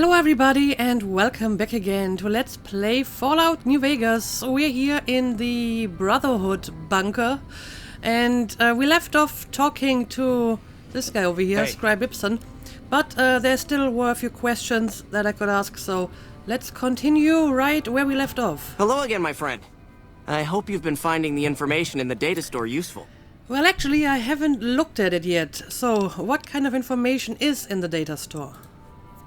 Hello everybody and welcome back again to Let's Play Fallout New Vegas. We're here in the Brotherhood bunker and we left off talking to this guy over here, Scribe Ibsen, but there still were a few questions that I could ask, so let's continue right where we left off. Hello again, my friend. I hope you've been finding the information in the data store useful. Well, actually I haven't looked at it yet, so what kind of information is in the data store?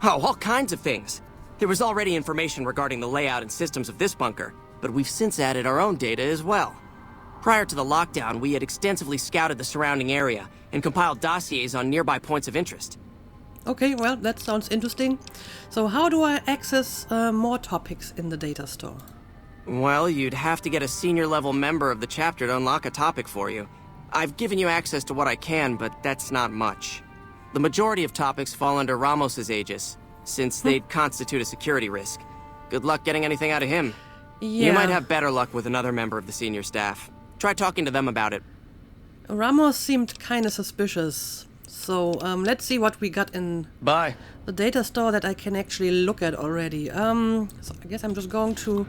Oh, all kinds of things. There was already information regarding the layout and systems of this bunker, but we've since added our own data as well. Prior to the lockdown, we had extensively scouted the surrounding area and compiled dossiers on nearby points of interest. Okay, well, that sounds interesting. So how do I access more topics in the data store? Well, you'd have to get a senior level member of the chapter to unlock a topic for you. I've given you access to what I can, but that's not much. The majority of topics fall under Ramos's aegis, since they'd constitute a security risk. Good luck getting anything out of him. Yeah. You might have better luck with another member of the senior staff. Try talking to them about it. Ramos seemed kind of suspicious. So let's see what we got in Bye. the data store that I can actually look at already. So I guess I'm just going to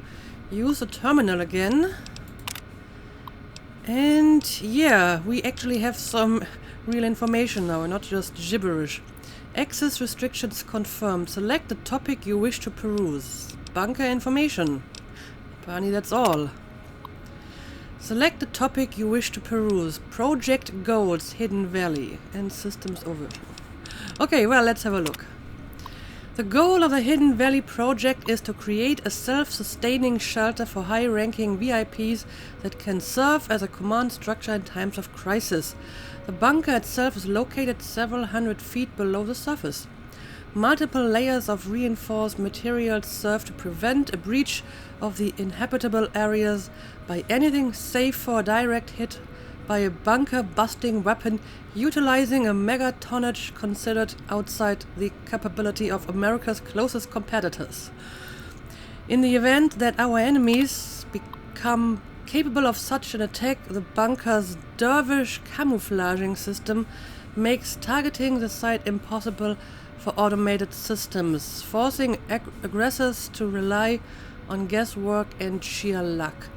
use the terminal again. And yeah, we actually have some real information now, not just gibberish. Access restrictions confirmed. Select the topic you wish to peruse. Bunker information. Apparently that's all. Select the topic you wish to peruse. Project goals, Hidden Valley, and systems overview. Okay, well, let's have a look. The goal of the Hidden Valley project is to create a self-sustaining shelter for high-ranking VIPs that can serve as a command structure in times of crisis. The bunker itself is located several hundred feet below the surface. Multiple layers of reinforced materials serve to prevent a breach of the inhabitable areas by anything save for a direct hit by a bunker-busting weapon utilizing a megatonnage considered outside the capability of America's closest competitors. In the event that our enemies become capable of such an attack, the bunker's dervish camouflaging system makes targeting the site impossible for automated systems, forcing aggressors to rely on guesswork and sheer luck.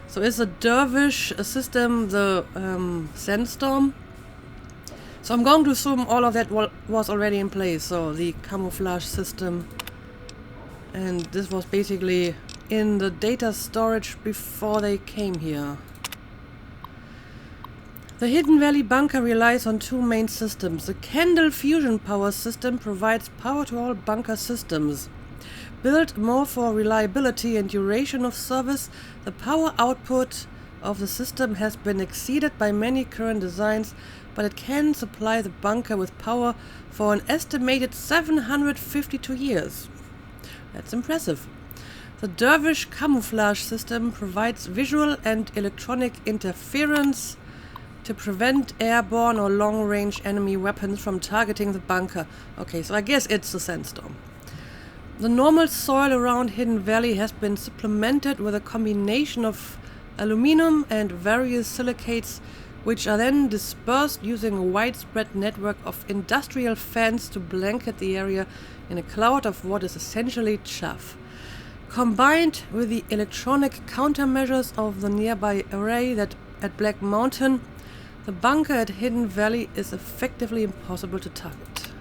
So is the dervish system the sandstorm? So I'm going to assume all of that was already in place. So the camouflage system, and this was basically in the data storage before they came here. The Hidden Valley bunker relies on two main systems. The Candle fusion power system provides power to all bunker systems. Built more for reliability and duration of service, the power output of the system has been exceeded by many current designs, but it can supply the bunker with power for an estimated 752 years. That's impressive. The Dervish camouflage system provides visual and electronic interference to prevent airborne or long-range enemy weapons from targeting the bunker. Okay, so I guess it's the sandstorm. The normal soil around Hidden Valley has been supplemented with a combination of aluminum and various silicates, which are then dispersed using a widespread network of industrial fans to blanket the area in a cloud of what is essentially chaff. Combined with the electronic countermeasures of the nearby array at Black Mountain, the bunker at Hidden Valley is effectively impossible to target.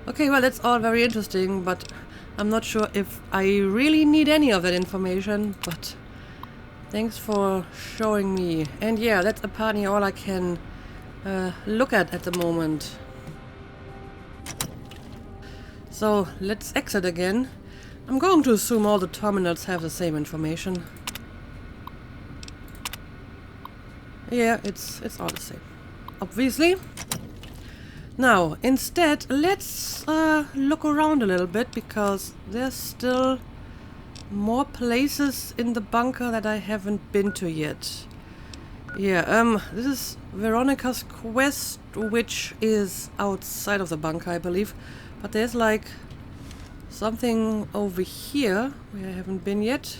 Okay, well, that's all very interesting, but I'm not sure if I really need any of that information, but thanks for showing me. And yeah, that's apparently all I can look at the moment. So let's exit again. I'm going to assume all the terminals have the same information. Yeah, it's all the same, obviously. Now, instead, let's look around a little bit, because there's still more places in the bunker that I haven't been to yet. Yeah, this is Veronica's quest, which is outside of the bunker, I believe. But there's like something over here where I haven't been yet.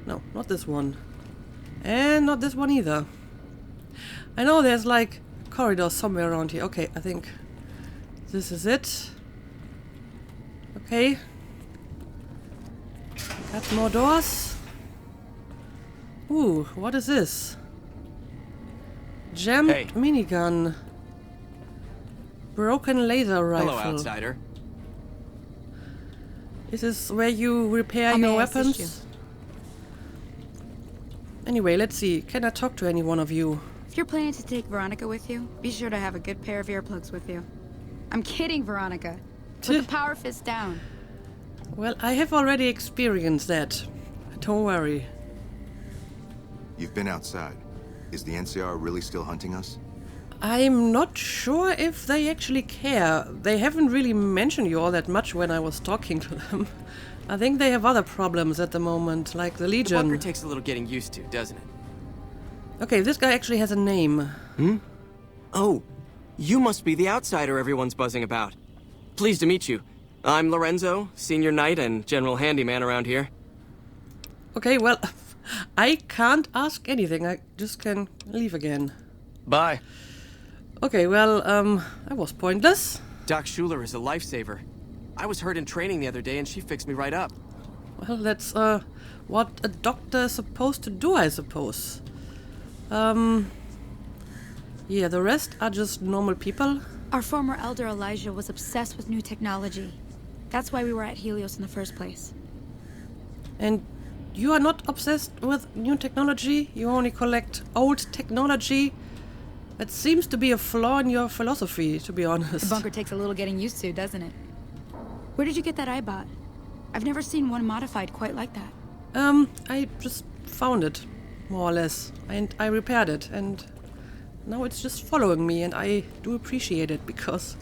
No, not this one. And not this one either. I know there's like a corridor somewhere around here. Okay, I think this is it. Okay. Got more doors. Ooh, what is this? Jammed Hey. minigun. Broken laser rifle. Hello, outsider. Is this where you repair How your may I assist weapons? Anyway, let's see. Can I talk to any one of you? If you're planning to take Veronica with you, be sure to have a good pair of earplugs with you. I'm kidding, Veronica. Put the power fist down. Well, I have already experienced that. Don't worry. You've been outside. Is the NCR really still hunting us? I'm not sure if they actually care. They haven't really mentioned you all that much when I was talking to them. I think they have other problems at the moment, like the The Legion. bunker takes a little getting used to, doesn't it? Okay, this guy actually has a name. Oh, you must be the outsider everyone's buzzing about. Pleased to meet you. I'm Lorenzo, senior knight and general handyman around here. Okay, well, I can't ask anything. I just can leave again. Bye. Okay, well, that was pointless. Doc Schuler is a lifesaver. I was hurt in training the other day and she fixed me right up. Well, that's, what a doctor is supposed to do, I suppose. Yeah, the rest are just normal people. Our former elder Elijah was obsessed with new technology. That's why we were at Helios in the first place. And you are not obsessed with new technology? You only collect old technology? That seems to be a flaw in your philosophy, to be honest. The bunker takes a little getting used to, doesn't it? Where did you get that eyebot? I've never seen one modified quite like that. I just found it, more or less. And I repaired it, and now it's just following me, and I do appreciate it, because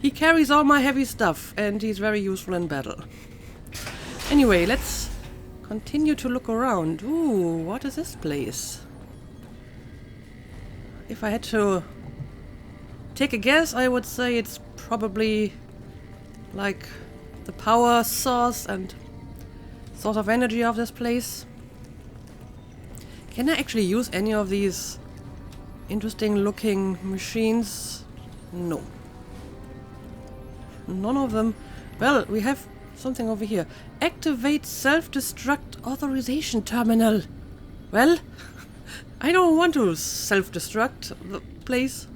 he carries all my heavy stuff, and he's very useful in battle. Anyway, let's continue to look around. Ooh, what is this place? If I had to take a guess, I would say it's probably like the power source and source of energy of this place. Can I actually use any of these interesting looking machines? No. None of them. Well, we have something over here. Activate self-destruct authorization terminal. Well, I don't want to self-destruct the place.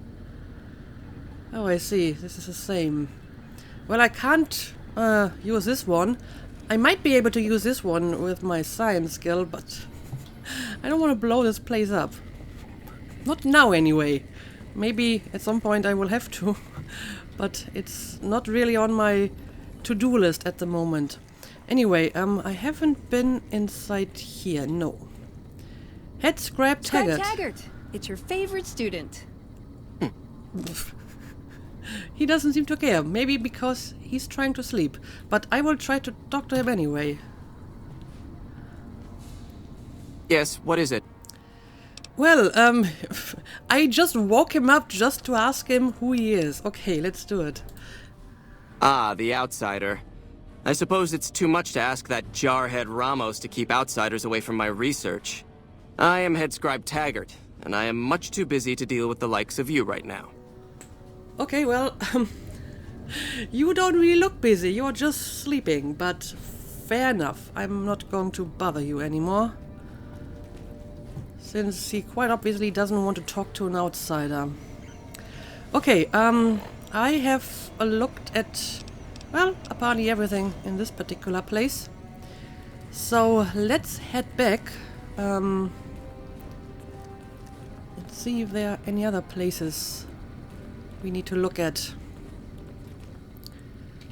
Oh, I see. This is the same. Well, I can't use this one. I might be able to use this one with my science skill, but I don't want to blow this place up. Not now, anyway. Maybe at some point I will have to, but it's not really on my to-do list at the moment. Anyway, I haven't been inside here, no. Head Scrap Taggart. Taggart, it's your favorite student. He doesn't seem to care. Maybe because he's trying to sleep. But I will try to talk to him anyway. Yes, what is it? Well, I just woke him up just to ask him who he is. Okay, let's do it. Ah, the outsider. I suppose it's too much to ask that jarhead Ramos to keep outsiders away from my research. I am Head Scribe Taggart, and I am much too busy to deal with the likes of you right now. Okay, well, you don't really look busy. You're just sleeping, but fair enough. I'm not going to bother you anymore. Since he quite obviously doesn't want to talk to an outsider. Okay, I have looked at, well, apparently everything in this particular place. So let's head back. Let's see if there are any other places we need to look at.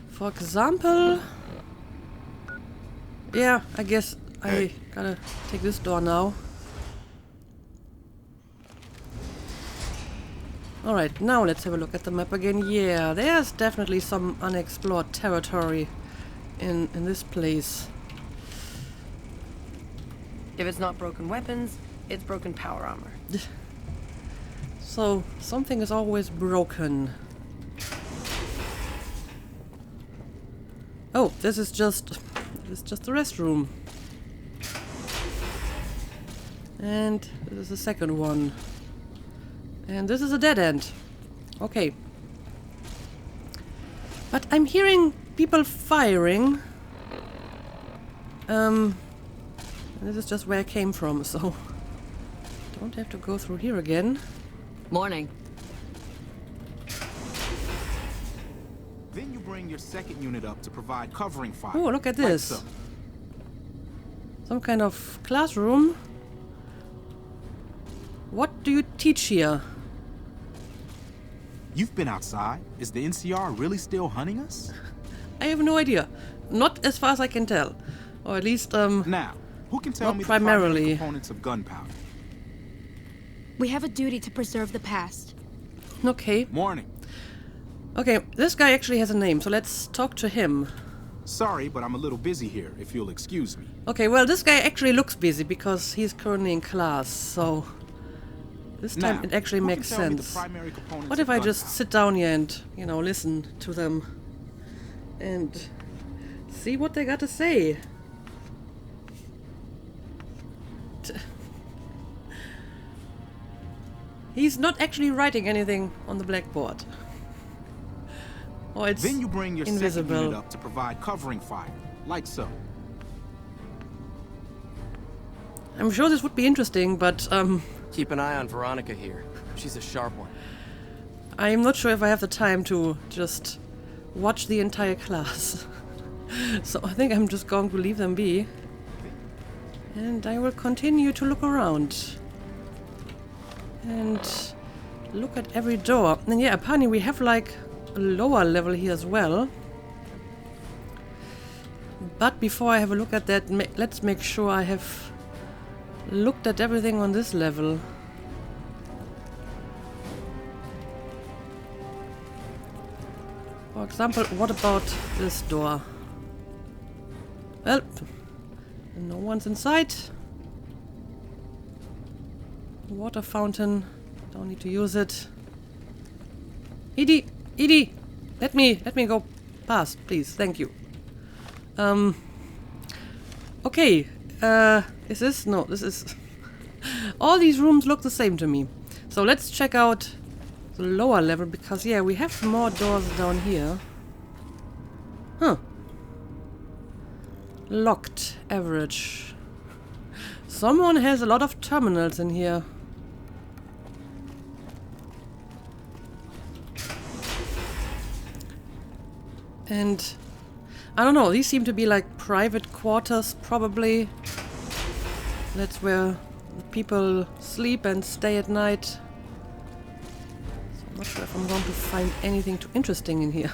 For example, yeah, I guess I gotta take this door now. Alright, now let's have a look at the map again. Yeah, there's definitely some unexplored territory in this place. If it's not broken weapons, it's broken power armor. So, something is always broken. Oh, this is just the restroom. And this is the second one. And this is a dead end. Okay. But I'm hearing people firing. This is just where I came from, so don't have to go through here again. Morning. Then you bring your second unit up to provide covering fire. Oh, look at like this. so. Some kind of classroom. What do you teach here? You've been outside. Is the NCR really still hunting us? I have no idea. Not as far as I can tell. Or at least, Now, who can tell Not me the primarily. primary components of gunpowder? We have a duty to preserve the past. okay. Morning. Okay, this guy actually has a name, so let's talk to him. Sorry, but I'm a little busy here, if you'll excuse me. Okay, well, this guy actually looks busy because he's currently in class, so this time Now, it actually who can makes tell me the sense. primary components What of if I just gunpowder? sit down here and, you know, listen to them and see what they got to say? He's not actually writing anything on the blackboard. Oh, it's Then you bring your second invisible. unit up to provide covering fire, like so. I'm sure this would be interesting, but Keep an eye on Veronica here. She's a sharp one. I'm not sure if I have the time to just watch the entire class. So I think I'm just going to leave them be. And I will continue to look around. And look at every door. And yeah, apparently we have like a lower level here as well. But before I have a look at that, let's make sure I have looked at everything on this level. For example, what about this door? Well, no one's inside. Water fountain. Don't need to use it. Edie, let me go past, please. Thank you. Okay. Is this? No, this is. All these rooms look the same to me. So let's check out the lower level because yeah, we have more doors down here. Huh. Locked. Average. Someone has a lot of terminals in here. And I don't know, these seem to be like private quarters, probably. That's where people sleep and stay at night. So I'm not sure if I'm going to find anything too interesting in here.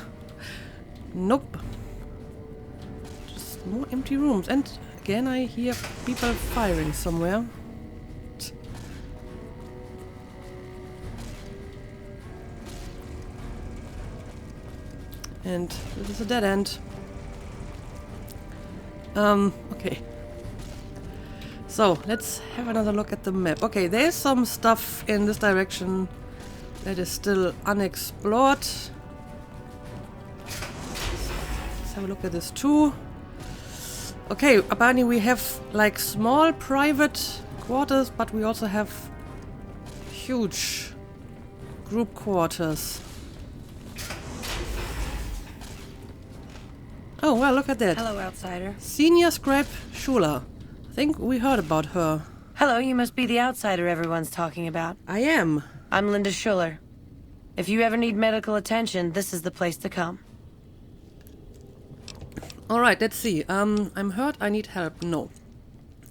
Nope. Just more empty rooms. And again, I hear people firing somewhere. And this is a dead end. Okay. So, let's have another look at the map. Okay, there's some stuff in this direction that is still unexplored. Let's have a look at this too. Okay, apparently we have like small private quarters, but we also have huge group quarters. Oh, well, look at that. Hello, outsider. Senior Scrap Schuler. I think we heard about her. Hello, you must be the outsider everyone's talking about. I am. I'm Linda Schuller. If you ever need medical attention, this is the place to come. Alright, let's see. I'm hurt. I need help. No.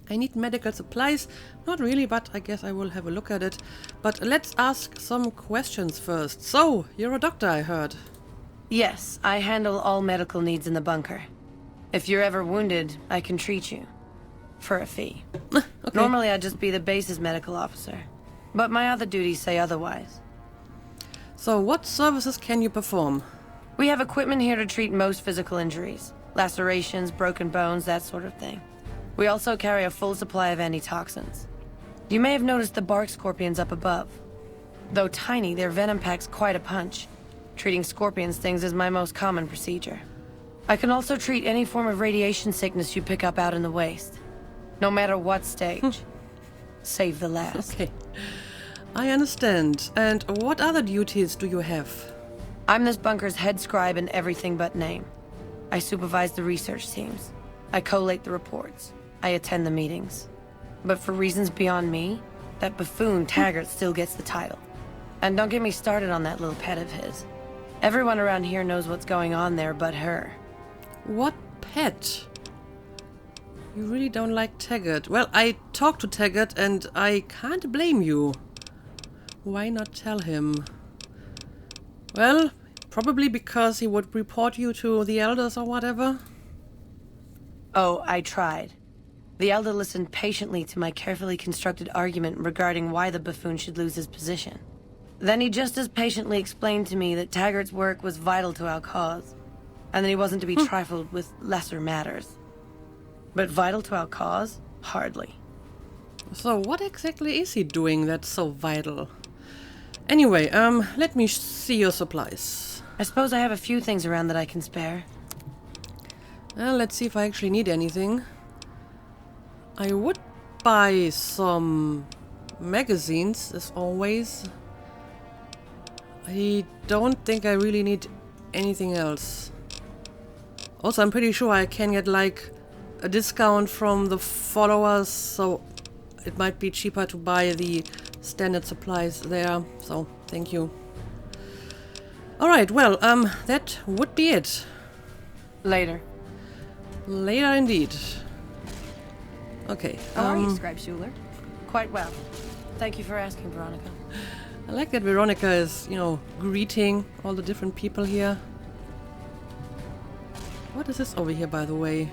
I need medical supplies. Not really, but I guess I will have a look at it. But let's ask some questions first. So, you're a doctor, I heard. Yes, I handle all medical needs in the bunker. If you're ever wounded, I can treat you. For a fee. Okay. Normally I'd just be the base's medical officer. But my other duties say otherwise. So, what services can you perform? We have equipment here to treat most physical injuries. Lacerations, broken bones, that sort of thing. We also carry a full supply of antitoxins. You may have noticed the bark scorpions up above. Though tiny, their venom packs quite a punch. Treating scorpion stings is my most common procedure. I can also treat any form of radiation sickness you pick up out in the waste. No matter what stage. Save the last. Okay. I understand. And what other duties do you have? I'm this bunker's head scribe in everything but name. I supervise the research teams. I collate the reports. I attend the meetings. But for reasons beyond me, that buffoon Taggart still gets the title. And don't get me started on that little pet of his. Everyone around here knows what's going on there but her. What pet? You really don't like Taggart. Well, I talked to Taggart and I can't blame you. Why not tell him? Well, probably because he would report you to the elders or whatever. Oh, I tried. The elder listened patiently to my carefully constructed argument regarding why the buffoon should lose his position. Then he just as patiently explained to me that Taggart's work was vital to our cause, and that he wasn't to be trifled with lesser matters. But vital to our cause? Hardly. So what exactly is he doing that's so vital? Anyway, let me see your supplies. I suppose I have a few things around that I can spare. Well, let's see if I actually need anything. I would buy some magazines, as always. I don't think I really need anything else. Also, I'm pretty sure I can get like a discount from the followers, so it might be cheaper to buy the standard supplies there. So, thank you. Alright, well, that would be it. Later. Later indeed. Okay. How are you, Scribe Schuler? Quite well. Thank you for asking, Veronica. I like that Veronica is, greeting all the different people here. What is this over here, by the way?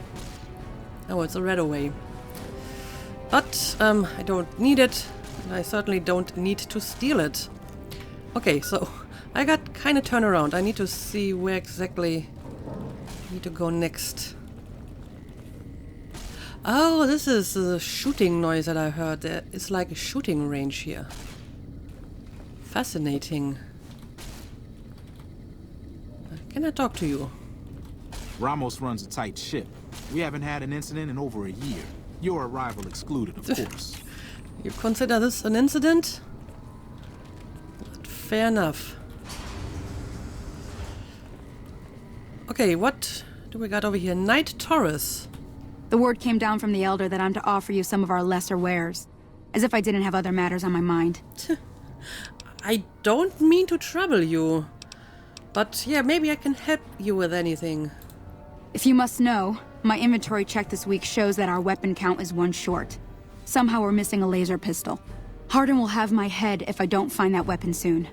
Oh, it's a Redaway. But, I don't need it. And I certainly don't need to steal it. Okay, so I got kind of turned around. I need to see where exactly I need to go next. Oh, this is the shooting noise that I heard. It's like a shooting range here. Fascinating. Can I talk to you? Ramos runs a tight ship. We haven't had an incident in over a year. Your arrival excluded, of course. You consider this an incident? Fair enough. Okay, what do we got over here? Knight Taurus. The word came down from the Elder that I'm to offer you some of our lesser wares. As if I didn't have other matters on my mind. I don't mean to trouble you. But yeah, maybe I can help you with anything. If you must know, my inventory check this week shows that our weapon count is one short. Somehow we're missing a laser pistol. Hardin will have my head if I don't find that weapon soon.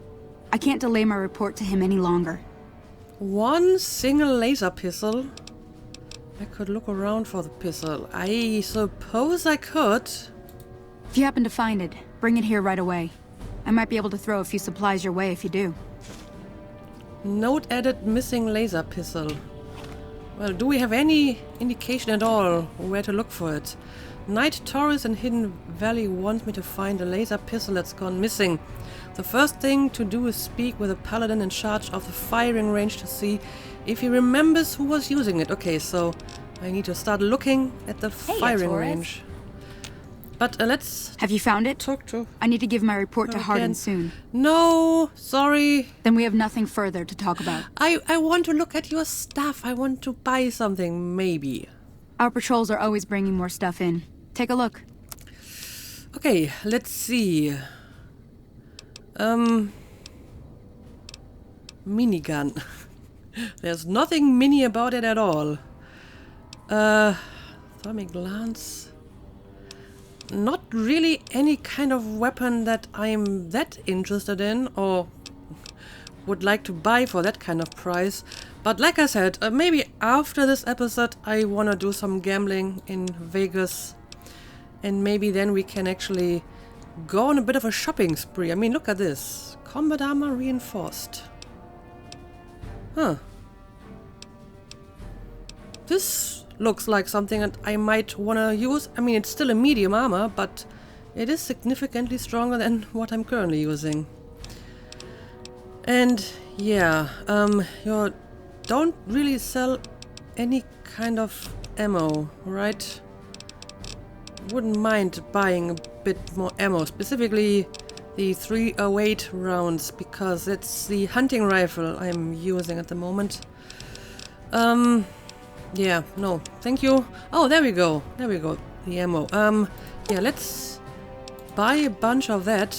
I can't delay my report to him any longer. One single laser pistol? I could look around for the pistol. I suppose I could. If you happen to find it, bring it here right away. I might be able to throw a few supplies your way if you do. Note added, missing laser pistol. Well, do we have any indication at all where to look for it? Knight Taurus in Hidden Valley wants me to find a laser pistol that's gone missing. The first thing to do is speak with a paladin in charge of the firing range to see if he remembers who was using it. Okay, so I need to start looking at the firing range. But let's... Have you found it? Talk to... I need to give my report to Hardin again. soon. No, sorry. Then we have nothing further to talk about. I want to look at your stuff. I want to buy something, maybe. Our patrols are always bringing more stuff in. Take a look. Okay, let's see. Minigun. There's nothing mini about it at all. Thermic lance. Not really any kind of weapon that I'm that interested in or would like to buy for that kind of price. But like I said, maybe after this episode I want to do some gambling in Vegas. And maybe then we can actually go on a bit of a shopping spree. I mean, look at this. Combat armor reinforced. Huh. This looks like something that I might want to use. I mean, it's still a medium armor, but it is significantly stronger than what I'm currently using. And yeah, you don't really sell any kind of ammo, right? Wouldn't mind buying a bit more ammo, specifically the 308 rounds, because it's the hunting rifle I'm using at the moment. Yeah, no, thank you. Oh, there we go. There we go. The ammo. Yeah, let's buy a bunch of that.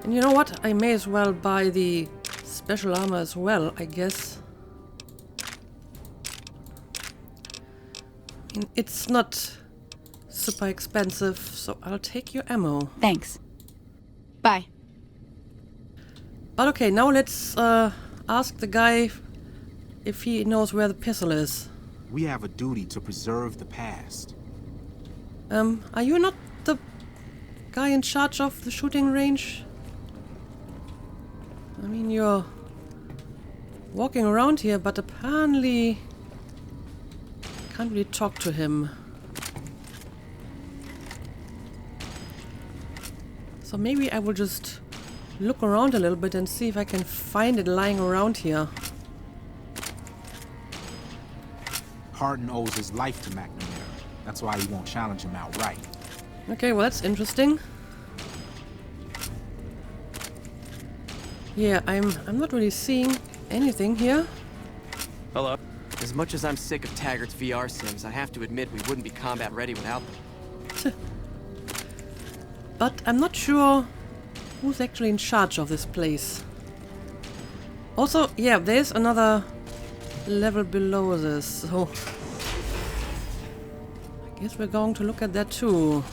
And you know what? I may as well buy the special armor as well, I guess. I mean, it's not super expensive, so I'll take your ammo. Thanks. Bye. But okay, now let's ask the guy if he knows where the pistol is. We have a duty to preserve the past. Are you not the guy in charge of the shooting range? I mean, you're walking around here, but apparently can't really talk to him. So maybe I will just look around a little bit and see if I can find it lying around here. Hardin owes his life to McNamara. That's why he won't challenge him outright. Okay, well that's interesting. Yeah, I'm not really seeing anything here. Hello? As much as I'm sick of Taggart's VR sims, I have to admit we wouldn't be combat ready without them. But I'm not sure who's actually in charge of this place. Also, yeah, there's another level below this, so I guess we're going to look at that too.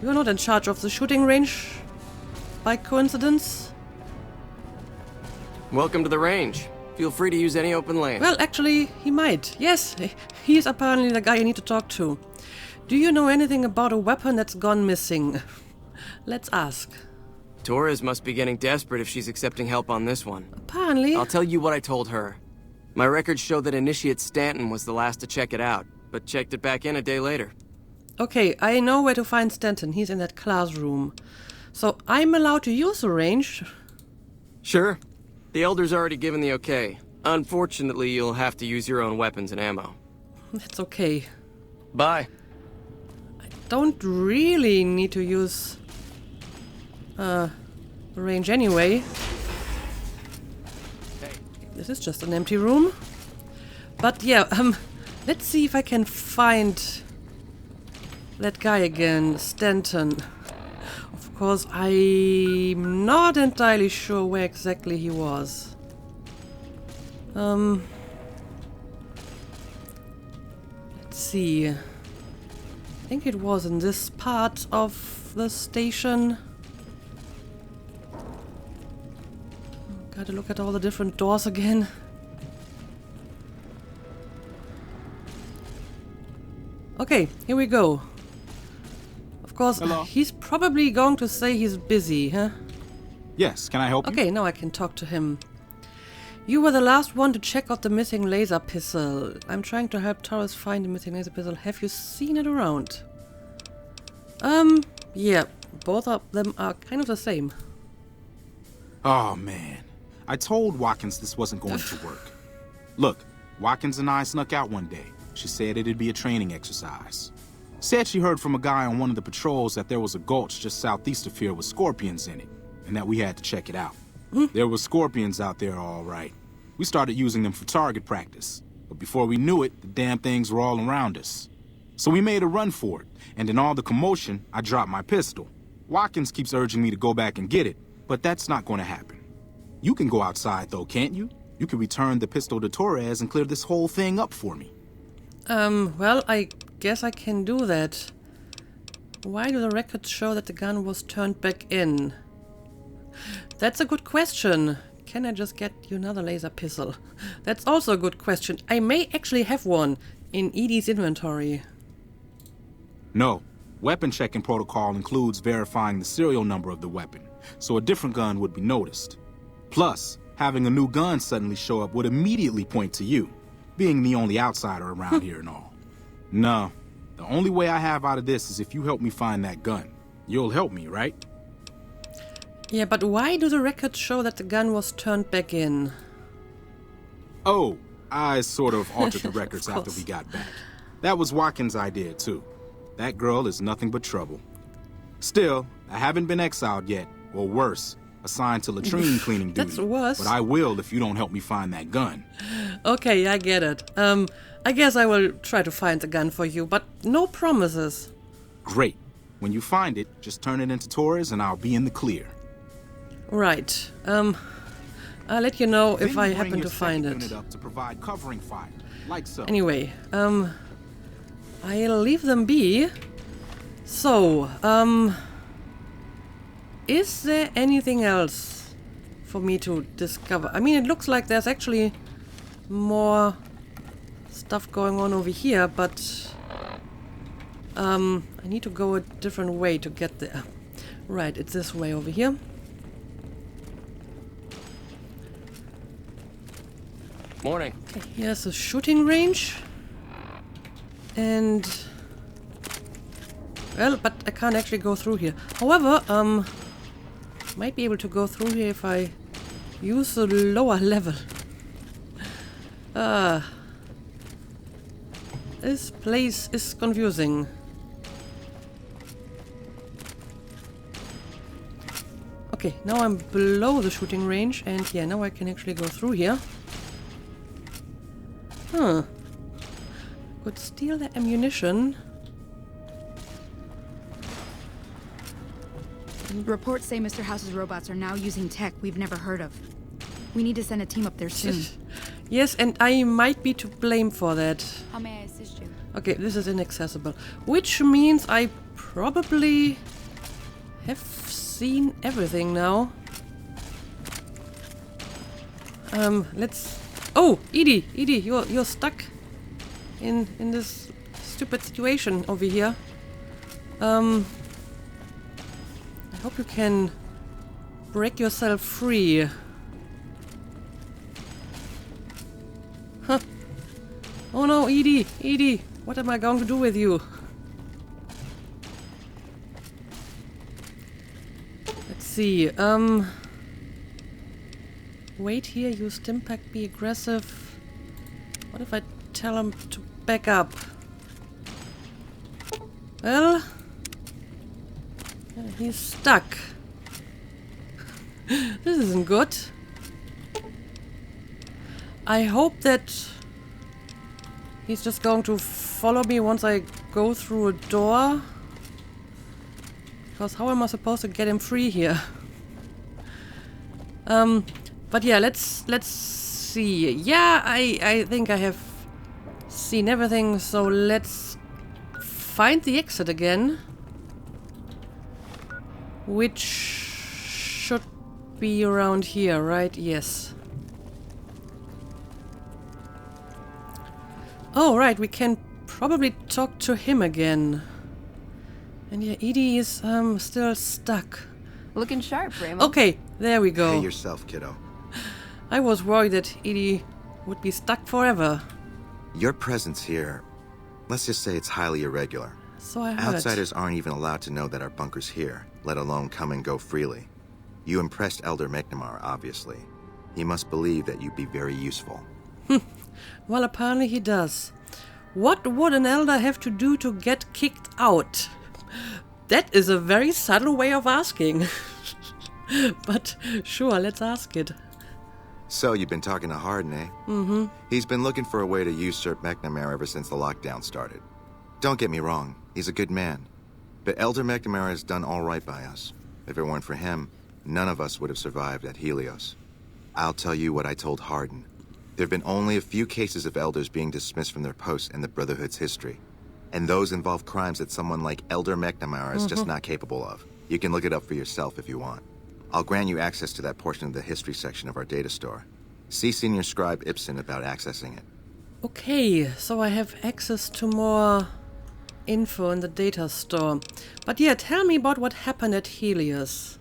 You're not in charge of the shooting range, by coincidence? Welcome to the range. Feel free to use any open lane. Well, actually, he might. Yes, he's apparently the guy you need to talk to. Do you know anything about a weapon that's gone missing? Let's ask. Torres must be getting desperate if she's accepting help on this one. Apparently. I'll tell you what I told her. My records show that Initiate Stanton was the last to check it out, but checked it back in a day later. Okay, I know where to find Stanton. He's in that classroom. So I'm allowed to use the range? Sure. The Elder's already given the okay. Unfortunately, you'll have to use your own weapons and ammo. That's okay. Bye. Don't really need to use the range anyway. This is just an empty room. But yeah, let's see if I can find that guy again, Stanton. Of course, I'm not entirely sure where exactly he was. Let's see. I think it was in this part of the station. Gotta look at all the different doors again. Okay, here we go. Of course, Hello. he's probably going to say he's busy, huh? Yes, can I help you? Okay, now I can talk to him. You were the last one to check out the missing laser pistol. I'm trying to help Torres find the missing laser pistol. Have you seen it around? Yeah, both of them are kind of the same. Oh, man. I told Watkins this wasn't going to work. Look, Watkins and I snuck out one day. She said it'd be a training exercise. Said she heard from a guy on one of the patrols that there was a gulch just southeast of here with scorpions in it, and that we had to check it out. There were scorpions out there, all right. We started using them for target practice, but before we knew it, the damn things were all around us. So we made a run for it, and in all the commotion, I dropped my pistol. Watkins keeps urging me to go back and get it, but that's not going to happen. You can go outside, though, can't you? You can return the pistol to Torres and clear this whole thing up for me. Well, I guess I can do that. Why do the records show that the gun was turned back in? That's a good question. Can I just get you another laser pistol? That's also a good question. I may actually have one in Edie's inventory. No. Weapon checking protocol includes verifying the serial number of the weapon, so a different gun would be noticed. Plus, having a new gun suddenly show up would immediately point to you, being the only outsider around here and all. No, the only way I have out of this is if you help me find that gun. You'll help me, right? Yeah, but why do the records show that the gun was turned back in? Oh, I sort of altered the records Of after course. we got back. That was Watkins' idea, too. That girl is nothing but trouble. Still, I haven't been exiled yet, or worse, assigned to latrine cleaning duty. That's worse. But I will if you don't help me find that gun. Okay, I get it. I guess I will try to find the gun for you, but no promises. Great. When you find it, just turn it into Torres and I'll be in the clear. Right. I'll let you know if I happen to find it. Unit up to provide covering fire, like so. Anyway, I'll leave them be. So, is there anything else for me to discover? I mean, it looks like there's actually more stuff going on over here, but I need to go a different way to get there. Right, it's this way over here. Morning. Okay, here's a shooting range. And... well, but I can't actually go through here. However, might be able to go through here if I use the lower level. This place is confusing. Okay, now I'm below the shooting range, and yeah, now I can actually go through here. Huh. Could steal the ammunition. Reports say Mr. House's robots are now using tech we've never heard of. We need to send a team up there soon. Yes, and I might be to blame for that. How may I assist you? Okay, this is inaccessible. Which means I probably have seen everything now. Let's... oh, Edie, you're stuck in this stupid situation over here. I hope you can break yourself free. Huh. Oh no, Edie, what am I going to do with you? Let's see, wait here, use Stimpack, be aggressive. What if I tell him to back up? Well... he's stuck. This isn't good. I hope that he's just going to follow me once I go through a door. Because how am I supposed to get him free here? But yeah, let's see. Yeah, I think I have seen everything, so let's find the exit again. Which should be around here, right? Yes. Oh, right, we can probably talk to him again. And yeah, Edie is still stuck. Looking sharp, Raymond. Okay, there we go. Hey yourself, kiddo. I was worried that Edie would be stuck forever. Your presence here, let's just say it's highly irregular. So I heard. Outsiders aren't even allowed to know that our bunker's here, let alone come and go freely. You impressed Elder McNamara, obviously. He must believe that you'd be very useful. Well, apparently he does. What would an elder have to do to get kicked out? That is a very subtle way of asking. But sure, let's ask it. So, you've been talking to Hardin, eh? Mm-hmm. He's been looking for a way to usurp McNamara ever since the lockdown started. Don't get me wrong, he's a good man. But Elder McNamara has done all right by us. If it weren't for him, none of us would have survived at Helios. I'll tell you what I told Hardin. There have been only a few cases of elders being dismissed from their posts in the Brotherhood's history. And those involve crimes that someone like Elder McNamara is just not capable of. You can look it up for yourself if you want. I'll grant you access to that portion of the history section of our data store. See Senior Scribe Ibsen about accessing it. Okay, so I have access to more info in the data store. But yeah, tell me about what happened at Helios.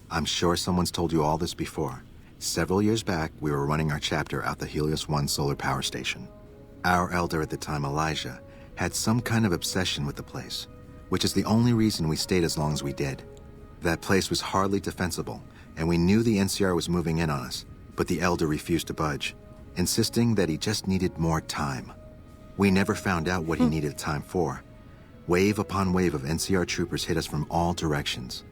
I'm sure someone's told you all this before. Several years back, we were running our chapter out the Helios 1 solar power station. Our elder at the time, Elijah, had some kind of obsession with the place, which is the only reason we stayed as long as we did. That place was hardly defensible, and we knew the NCR was moving in on us, but the elder refused to budge, insisting that he just needed more time. We never found out what he needed time for. Wave upon wave of NCR troopers hit us from all directions.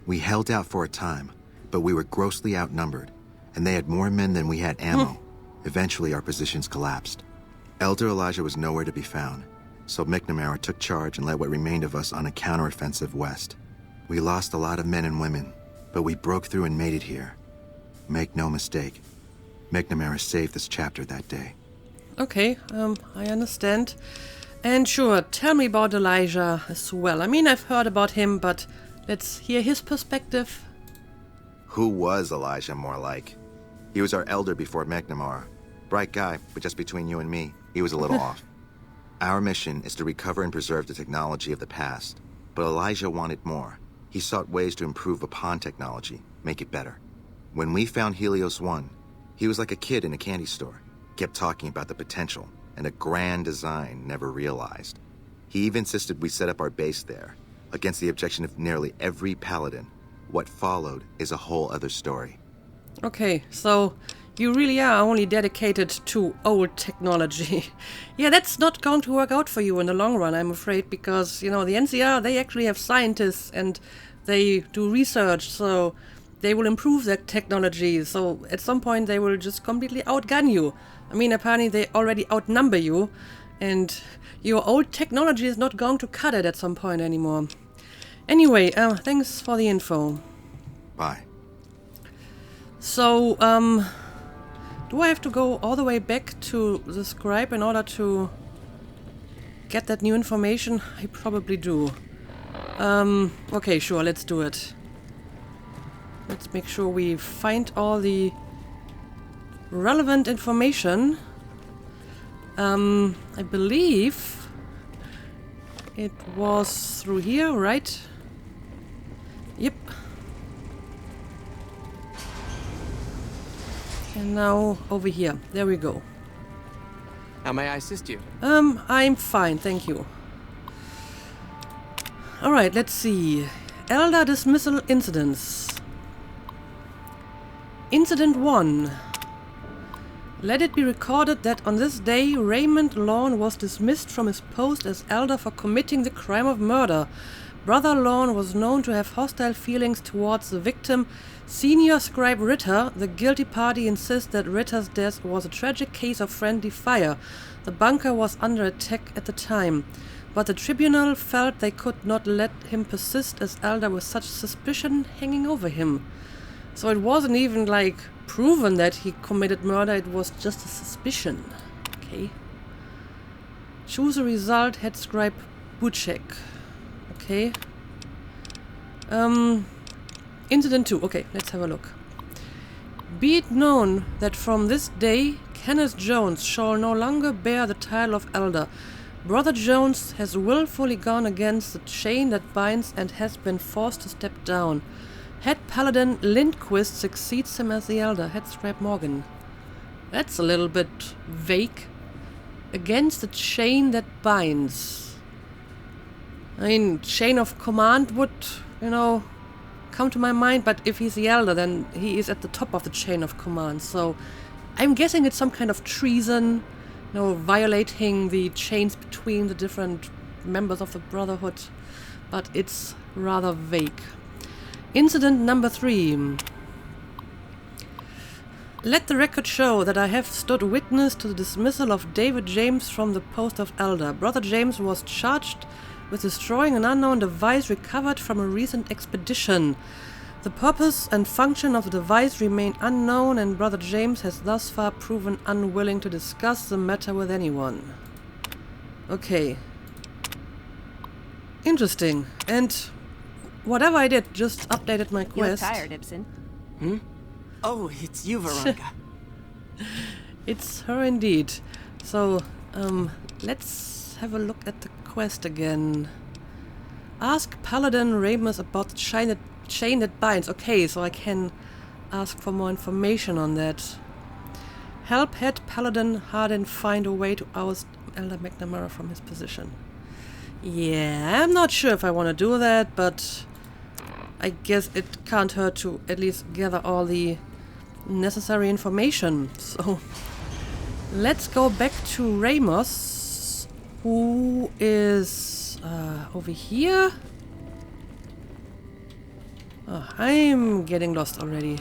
We held out for a time, but we were grossly outnumbered, and they had more men than we had ammo. Eventually, our positions collapsed. Elder Elijah was nowhere to be found, so McNamara took charge and led what remained of us on a counteroffensive west. We lost a lot of men and women, but we broke through and made it here. Make no mistake, McNamara saved this chapter that day. Okay, I understand. And sure, tell me about Elijah as well. I mean, I've heard about him, but let's hear his perspective. Who was Elijah, more like? He was our elder before McNamara. Bright guy, but just between you and me, he was a little off. Our mission is to recover and preserve the technology of the past, but Elijah wanted more. He sought ways to improve upon technology, make it better. When we found Helios 1, he was like a kid in a candy store. Kept talking about the potential and a grand design never realized. He even insisted we set up our base there, against the objection of nearly every paladin. What followed is a whole other story. Okay, so you really are only dedicated to old technology. Yeah, that's not going to work out for you in the long run, I'm afraid, because, you know, the NCR, they actually have scientists and they do research, so they will improve their technology. So at some point they will just completely outgun you. I mean, apparently they already outnumber you, and your old technology is not going to cut it at some point anymore. Anyway, thanks for the info. Bye. So, do I have to go all the way back to the scribe in order to get that new information? I probably do. Okay, sure, let's do it. Let's make sure we find all the relevant information. I believe it was through here, right? Yep. And now over here. There we go. How may I assist you? I'm fine, thank you. Alright, let's see. Elder dismissal incidents. Incident 1. Let it be recorded that on this day, Raymond Lawn was dismissed from his post as elder for committing the crime of murder. Brother Lawn was known to have hostile feelings towards the victim. Senior scribe Ritter, the guilty party, insists that Ritter's death was a tragic case of friendly fire. The bunker was under attack at the time, but the tribunal felt they could not let him persist as elder with such suspicion hanging over him. So it wasn't even, like, proven that he committed murder, it was just a suspicion. Okay. Choose a result, head scribe Buchek. Okay. Incident 2. Okay, let's have a look. Be it known that from this day, Kenneth Jones shall no longer bear the title of elder. Brother Jones has willfully gone against the chain that binds and has been forced to step down. Head Paladin Lindquist succeeds him as the elder. Head Scribe Morgan. That's a little bit vague. Against the chain that binds. I mean, chain of command would, you know, come to my mind, but if he's the elder, then he is at the top of the chain of command. So I'm guessing it's some kind of treason, you know, violating the chains between the different members of the Brotherhood, but it's rather vague. Incident number 3. Let the record show that I have stood witness to the dismissal of David James from the post of elder. Brother James was charged with destroying an unknown device recovered from a recent expedition. The purpose and function of the device remain unknown, and Brother James has thus far proven unwilling to discuss the matter with anyone. Okay. Interesting. And whatever I did, just updated my quest. You're tired, Ibsen. Hmm? Oh, it's you, Veronica. It's her indeed. So, let's have a look at the quest again. Ask Paladin Ramus about the chain that binds. Okay, so I can ask for more information on that. Help Head Paladin Hardin find a way to oust Elder McNamara from his position. Yeah, I'm not sure if I want to do that, but I guess it can't hurt to at least gather all the necessary information. So let's go back to Ramos, who is over here. Oh, I'm getting lost already.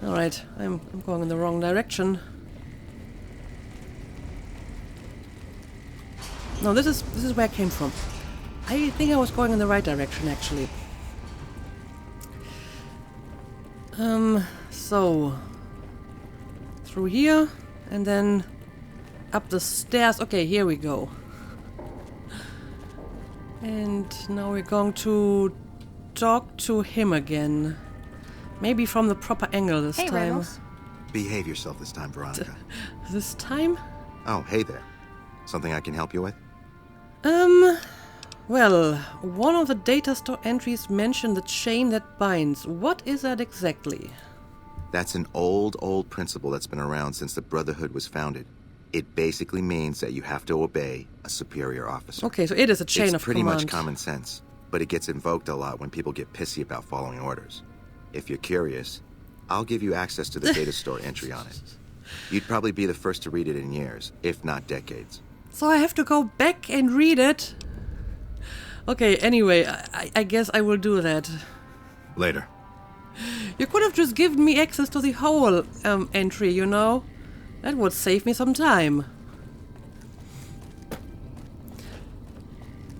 Alright, I'm going in the wrong direction. No, this is where I came from. I think I was going in the right direction, actually. So through here and then up the stairs. Okay, here we go. And now we're going to talk to him again. Maybe from the proper angle this time. Ramos. Behave yourself this time, Veronica. This time? Oh, hey there. Something I can help you with? Well, one of the data store entries mentioned the chain that binds. What is that exactly? That's an old principle that's been around since the Brotherhood was founded. It basically means that you have to obey a superior officer. Okay, so it is a chain of pretty command. much common sense, but it gets invoked a lot when people get pissy about following orders. If you're curious, I'll give you access to the data store entry on it. You'd probably be the first to read it in years, if not decades. So I have to go back and read it? Okay, anyway, I guess I will do that. Later. You could have just given me access to the whole entry, you know? That would save me some time.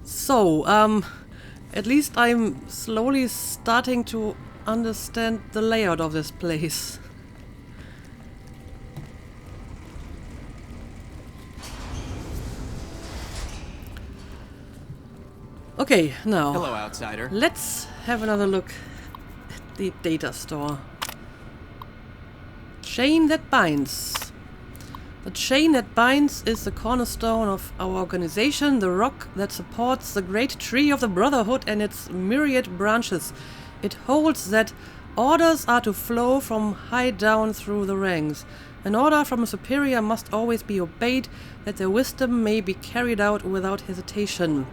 So, at least I'm slowly starting to understand the layout of this place. Okay, now Hello, outsider. let's have another look at the data store. Chain that binds. The chain that binds is the cornerstone of our organization, the rock that supports the great tree of the Brotherhood and its myriad branches. It holds that orders are to flow from high down through the ranks. An order from a superior must always be obeyed, that their wisdom may be carried out without hesitation.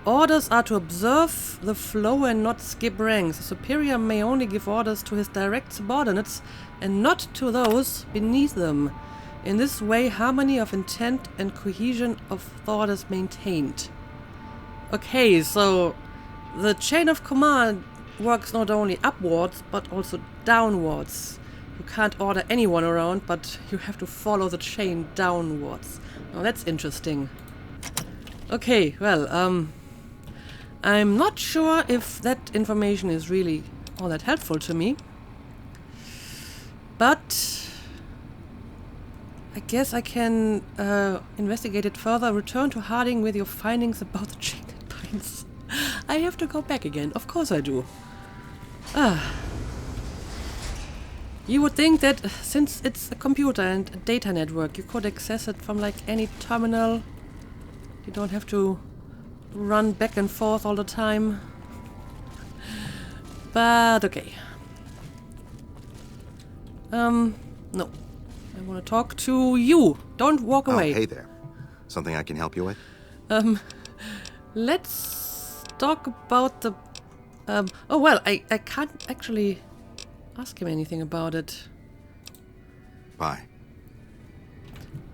Orders are to observe the flow and not skip ranks. A superior may only give orders to his direct subordinates and not to those beneath them. In this way, harmony of intent and cohesion of thought is maintained. Okay, so the chain of command works not only upwards, but also downwards. You can't order anyone around, but you have to follow the chain downwards. Now that's interesting. Okay, well, I'm not sure if that information is really all that helpful to me. But I guess I can investigate it further. Return to Harding with your findings about the chain that binds. I have to go back again. Of course I do. You would think that since it's a computer and a data network, you could access it from like any terminal. You don't have to run back and forth all the time. But okay. No. I want to talk to you. Don't walk away. Oh, hey there. Something I can help you with? Let's talk about the... oh, well, I can't actually ask him anything about it. Bye.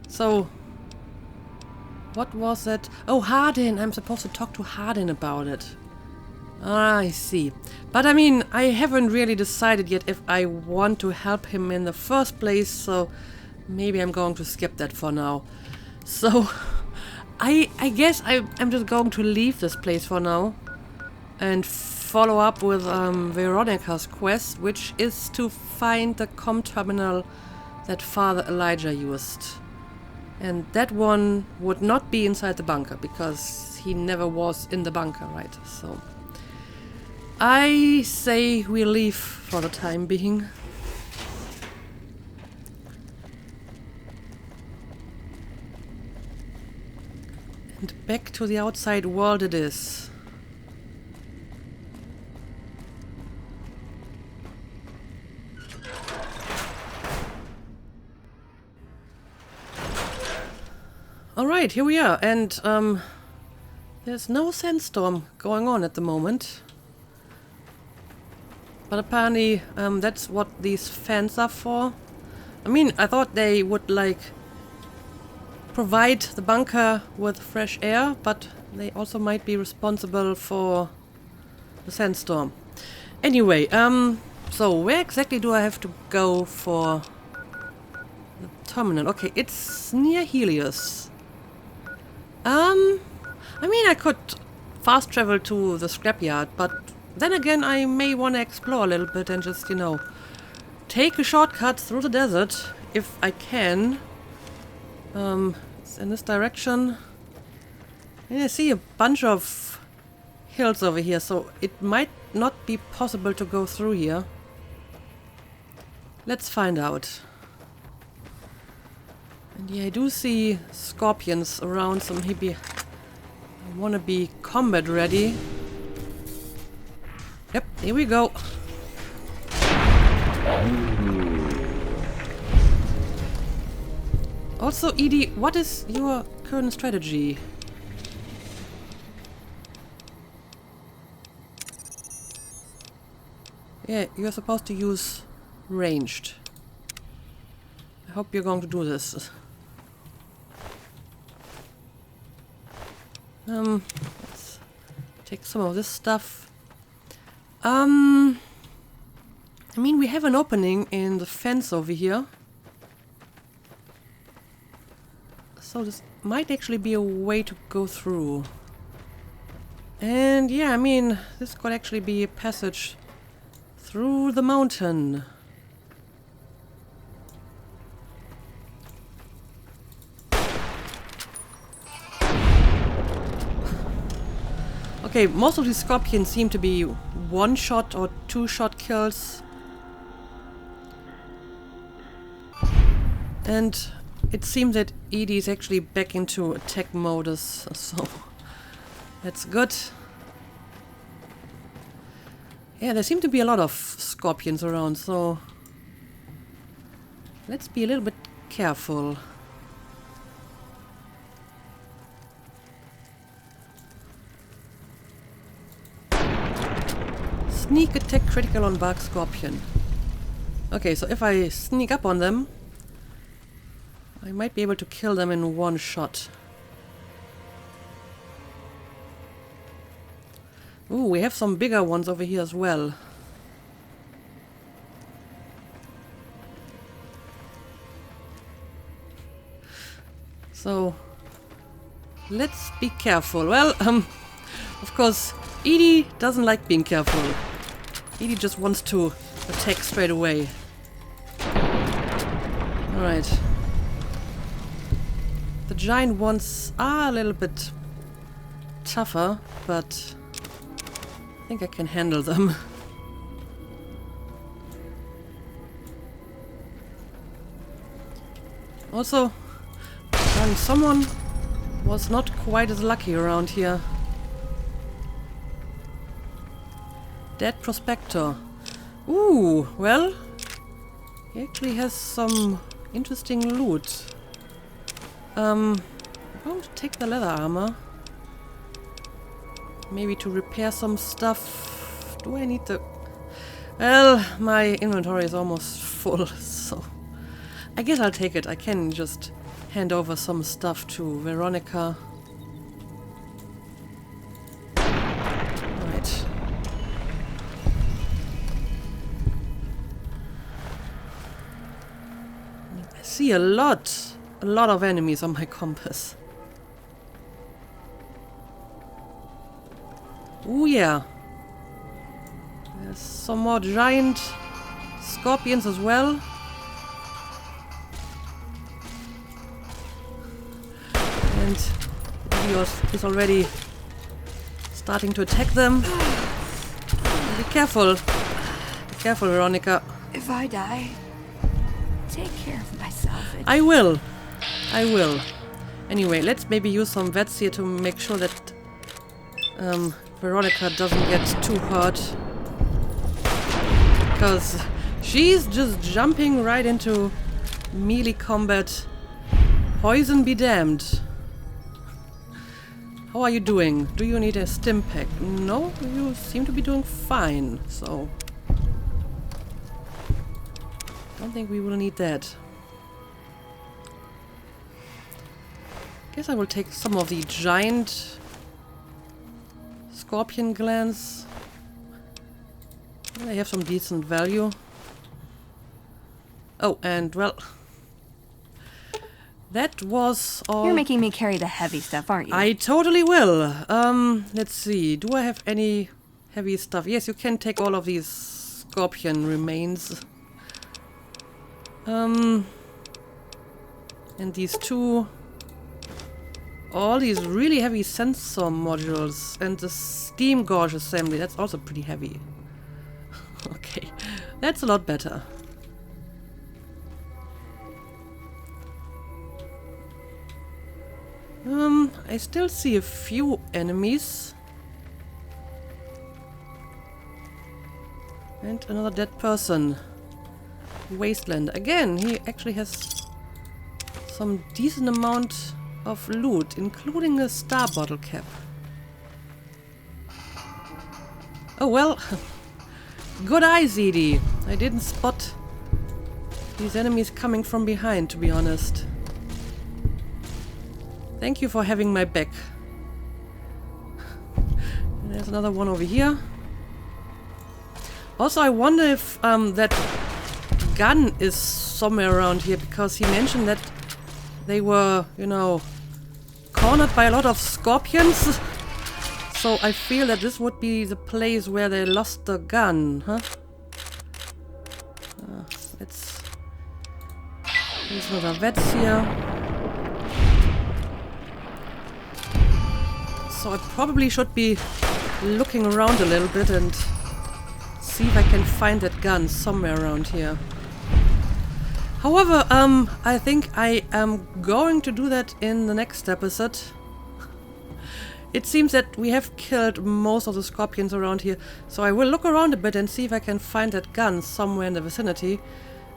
So, what was that? Oh, Hardin. I'm supposed to talk to Hardin about it. Ah, I see. But I mean, I haven't really decided yet if I want to help him in the first place, so maybe I'm going to skip that for now. So, I guess I'm just going to leave this place for now and follow up with Veronica's quest, which is to find the comm terminal that Father Elijah used. And that one would not be inside the bunker, because he never was in the bunker, right? So I say we leave for the time being. And back to the outside world it is. Alright, here we are, and there's no sandstorm going on at the moment. But apparently that's what these fans are for. I mean, I thought they would like provide the bunker with fresh air, but they also might be responsible for the sandstorm. Anyway, so where exactly do I have to go for the terminal? Okay, it's near Helios. I mean, I could fast travel to the scrapyard, but then again, I may want to explore a little bit and just, you know, take a shortcut through the desert if I can. It's in this direction. And I see a bunch of hills over here, so it might not be possible to go through here. Let's find out. And yeah, I do see scorpions around, so maybe I want to be combat ready. Yep, here we go. Also, Edie, what is your current strategy? Yeah, you're supposed to use ranged. I hope you're going to do this. Let's take some of this stuff. I mean, we have an opening in the fence over here. So this might actually be a way to go through. And yeah, I mean, this could actually be a passage through the mountain. Okay, most of these scorpions seem to be one-shot or two-shot kills. And it seems that Edie is actually back into attack modus, so that's good. Yeah, there seem to be a lot of scorpions around, so let's be a little bit careful. Sneak attack critical on Bark Scorpion. Okay, so if I sneak up on them, I might be able to kill them in one shot. Ooh, we have some bigger ones over here as well. So, let's be careful. Well, of course, Edie doesn't like being careful. Edie just wants to attack straight away. Alright. The giant ones are a little bit tougher, but I think I can handle them. Also, someone was not quite as lucky around here. Dead Prospector. Ooh, well, he actually has some interesting loot. I'm going to take the leather armor. Maybe to repair some stuff. Do I need the... Well, my inventory is almost full, so... I guess I'll take it. I can just hand over some stuff to Veronica. Right. I see a lot of enemies on my compass. Ooh, yeah. There's some more giant scorpions as well. And Helios is already starting to attack them. Be careful. Be careful, Veronica. If I die, take care of my salvage. I will. I will. Anyway, let's maybe use some vets here to make sure that Veronica doesn't get too hurt. Because she's just jumping right into melee combat. Poison be damned. How are you doing? Do you need a stim pack? No, you seem to be doing fine, so... don't think we will need that. Guess I will take some of the giant scorpion glands. They have some decent value. Oh, and well, that was all. You're making me carry the heavy stuff, aren't you? I totally will. Let's see. Do I have any heavy stuff? Yes, you can take all of these scorpion remains. And these two. All these really heavy sensor modules and the steam gauge assembly. That's also pretty heavy. Okay, that's a lot better. I still see a few enemies. And another dead person. Wasteland. Again, he actually has some decent amount of loot, including a star bottle cap. Oh well. Good eye, ZD. I didn't spot these enemies coming from behind, to be honest. Thank you for having my back. There's another one over here. Also, I wonder if that gun is somewhere around here, because he mentioned that they were, you know, cornered by a lot of scorpions. So I feel that this would be the place where they lost the gun, huh? There's another vets here. So I probably should be looking around a little bit and see if I can find that gun somewhere around here. However, I think I am going to do that in the next episode. It seems that we have killed most of the scorpions around here, so I will look around a bit and see if I can find that gun somewhere in the vicinity.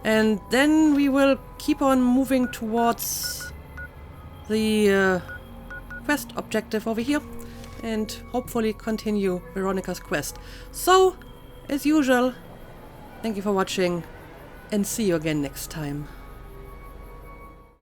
And then we will keep on moving towards the quest objective over here and hopefully continue Veronica's quest. So, as usual, thank you for watching and see you again next time.